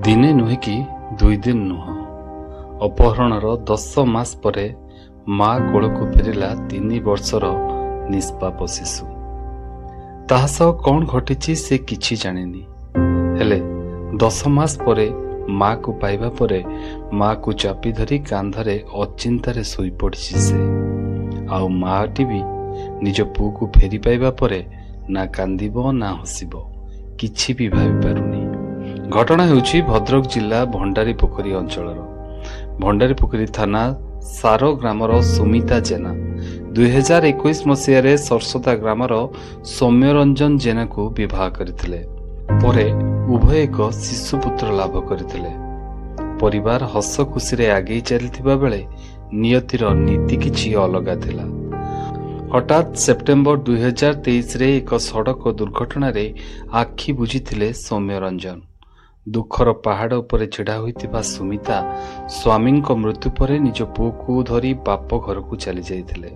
दिने नुहे कि 2 दिन नुह अपहरणर 10 मास परे माँ कोलको फेरिला 3 वर्षर निष्पाप शिशु। ताहा सह कौन घटिछि से किछि जानिनी, हेले 10 मास परे माँ को पाइबा परे माँ को चापी धरी कांधरे अचिंतारे सोई पड़िछि से। आउ माँटी भी निज पुओ को फेरी पाइबा परे ना कांदिबो ना हसिबो, किछि भी भाबी पारुनी। घटना हेउछि भद्रक जिला भंडारीपोखरी अंचलर भंडारीपोखरी थाना सारो ग्रामर सुमिता जेना 2021 मसीह सरस्वता ग्रामर सौम्यरंजन जेना को विवाह करथिले। परे उभय एक शिशुपुत्र लाभ करथिले। परिवार हस खुशी रे आगे चलथिबा बेले नियतिर नीति किछि अलगा थिला। हठात सेप्टेम्बर 2023 रे एक सड़क दुर्घटना रे आखि बुझिथिले सौम्यरंजन। दुखर पहाड़ उपरे छिड़ा होइतिबा सुमिता स्वामी मृत्यु परे निज पुओ को धरी बाप घर को चली जाइथिले।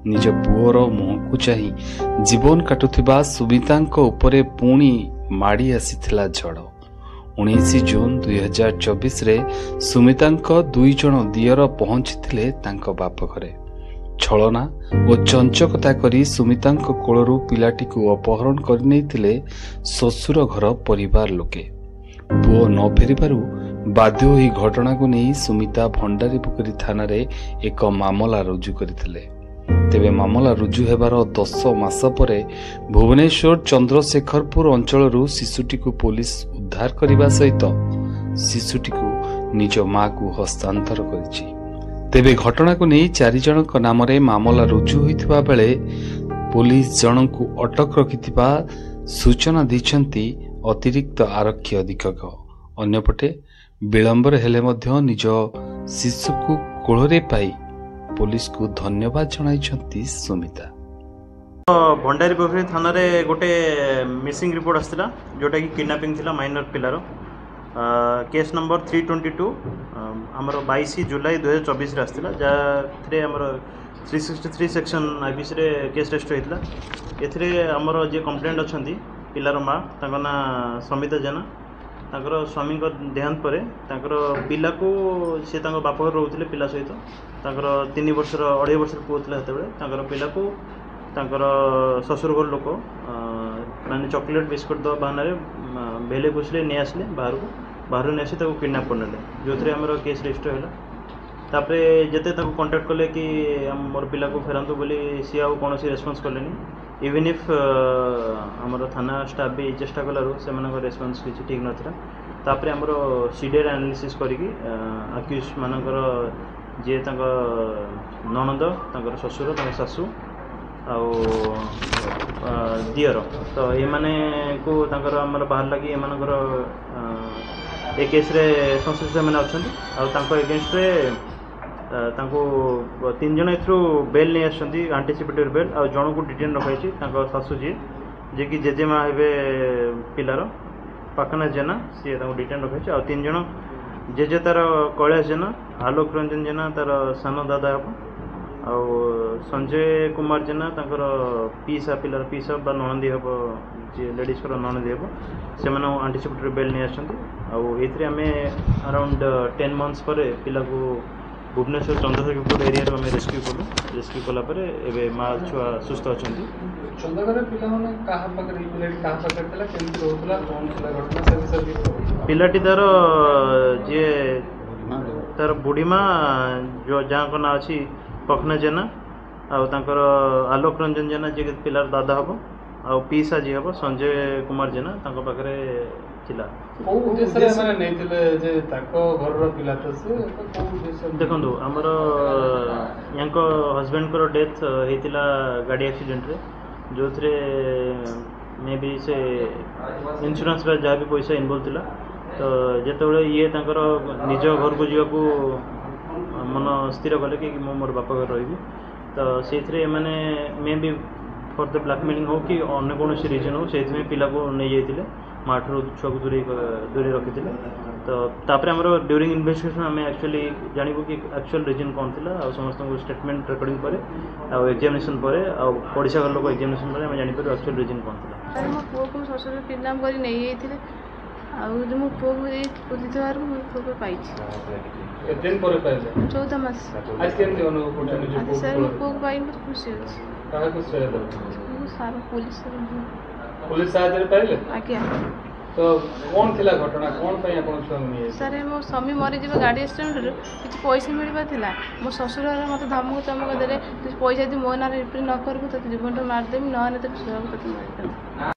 निज पुओर मुह को चाही जीवन काटुथिबा सुमितांक उपरे पुणी माड़ी आसीथिला झड़। 19 जून 2024 रे सुमितांक 2 जण दियर पहुंचीथिले तांक बाप घरे। छलना और चंचकता करी सुमितांक कोलरू पिलाटी को अपहरण कर नैथिले ससुर घर परिवार लोके। पुओ न फेरी पारु बाध्य होई घटना को नहीं सुमिता भंडारीपोखरी थाना रे एक मामला रुजु करथिले। तेबे मामला रुजु हेबार 10 मास परे भुवनेश्वर चंद्रशेखरपुर अंचलरू शिशुटी को पुलिस उद्धार करने सहित शिशुटी को निज माँ को हस्तांतर करिछि। तेबे घटना को नहीं 4 जन नाम रे मामला रुजु होइथिबा बेले पुलिस जन को अटक रखिथिबा सूचना दैछंती अतिरिक्त आरक्षी अधीक्षक। अन्यपटे विलंबर हेले मध्य निज शिशु को कोଳରେ पाई पुलिस को धन्यवाद जणाइछंती सुमिता। भंडारीपोखरी थाना रे गोटे मिसिंग रिपोर्ट आस्थिला जोटा कि किडनैपिंग थिला माइनर पिलार। केस नंबर 322 आमर 22 जुलाई 2024 रे आस्थिला, जाथे आमर 363 सेक्शन आईपीसी रे केस रजिस्टर होइतला। एथिरे आमर जे कंप्लेंट अछंती पिलार माँ तांको ना समिता जेना, तांकर स्वामी देहांत पर तांकर पिला को सी बाप घर रोते पिला सहित तांकर 3 वर्षर 2.5 वर्षर पुओ था सेतबेले तांकर पिला को तांकर ससुर घर लोक माने चॉकलेट बिस्कुट दवा बहाना बेले बुझले नहीं आसले बाहर नहीं आसी किडनैप करने जो थे आम केस रजिस्टर है। तापर जिते कांटेक्ट कले कि मोर पिला को फेरंतु बोली सी आउ कौन रेस्पॉन्स कले। इवन इफ आमर थाना स्टाफ भी चेष्टा कलु से रेस्पॉन्स किसी ठीक नाला। तापर आमर सीडीआर एनालिसिस करिकी अक्यूज मानकर जे ननद तांकर ससुर तांकर सासू आउ दियर तो ये माने को तांकर आमर बाहर लगी एमानकर ए केस रे संश्लिष्ट मैंने अच्छा एगेन्स्ट रे 3 जन एथरू बेल नहीं आसछंती आंटीसिपेटरी बेल आ जन को डिटेन रखाई सासू जी कि जेजेमा हे पिलार पाकना जेना सी डिटेन रखाई आ 3 जन जेजे तार कैलाश जेना आलोक रंजन जेना तार सान दादा हम आ संजय कुमार जेना तांकर पीसा पिलार पीसा बा ननदी हम जे लेडीज को ननदी हम से आंटीसिपेटरी बेल नहीं आसछंती। आ आम अराउंड 10 मंथ्स पर पिला को भुवनेश्वर चंद्रशेखरपुर एरिया आम रेस्क्यू कलु। रेस्क्यू कलापर ए माँ छुआ सुस्थ अच्छा। पिलाटी तार जे तार बुढ़ी माँ जो जहाँ ना अच्छी पखना जेना आर आलोक रंजन जेना जे पिलार दादा हम आ पीसा जी हम संजय कुमार जेना पाखे थिला। देखो आमर या हजबैंड को डेथ होता गाड़ी एक्सीडेंट रे जो थे मे बी से इंश्योरेंस जहाँ भी पैसा इनवॉल्व थिला। तो जिते ये निज घर को जावाक मन स्थिर कले कि मोर बाप घर रही तो से मैंने may be for the blackmailing हो कि अन्य कौन रिजन हो से पिला को नहीं जाइए माँ ठू छुआ को दूरी रखी थे। तो तापर आमर ड्यूरिंग इन्वेस्टिगेशन आम एक्चुअली जानबू कि एक्चुअल रिजन कौन थी आ समस्त स्टेटमेंट रेकर्डिंग पर एग्जामिनेशन पर पड़ोसा घर लोग एग्जामिनेशन पर आम जापर एक्चुअल रिजन कौन थी। मो पुओ को ससुर किडनैप कर नहीं ଆଉ ମୋ ପୁଅକୁ ଏଇ ଖୋଲିଥିବାରୁ ମୋ ପୁଅକୁ ପାଇଛି। କେତେ ଦିନ ପରେ ପାଇଲେ? 14 ମାସ। ଆଜି କେମିତି ଅନୁଭବ କରୁଛନ୍ତି ନିଜ ଆଜି ସାର୍ ମୋ ପୁଅକୁ? ପୁଅକୁ ପାଇ ବହୁତ ଖୁସି ଅଛି। କାହାକୁ ଶ୍ରେୟ ଦେବେ? ମୁଁ ସାର୍ ପୋଲିସ ପୋଲିସ ସାହାଯ୍ୟରେ ପାଇଲେ? ଆଜ୍ଞା ତ କ'ଣ ଥିଲା ଘଟଣା, କ'ଣ ପାଇଁ ଆପଣ ଛୁଆଙ୍କୁ ନେଇ ସାର୍ ମୋ ସ୍ୱାମୀ ମରିଯିବ ଗାଡ଼ି ଆକ୍ସିଡେଣ୍ଟରୁ କିଛି ପଇସା ମିଳିବାର ଥିଲା। ମୋ ଶ୍ୱଶୁର ମୋତେ ଧମକ ଚମକ ଦେଲେ ତୁ ପଇସା ଯଦି ମୋ ନାଁରେ ରିପୋର୍ଟ ନ କରିବୁ ତୋତେ ଜୀବନଟା ମାରିଦେବି, ନହେଲେ ତୋ ଛୁଆକୁ ତୋତେ ମାରିଦେବି।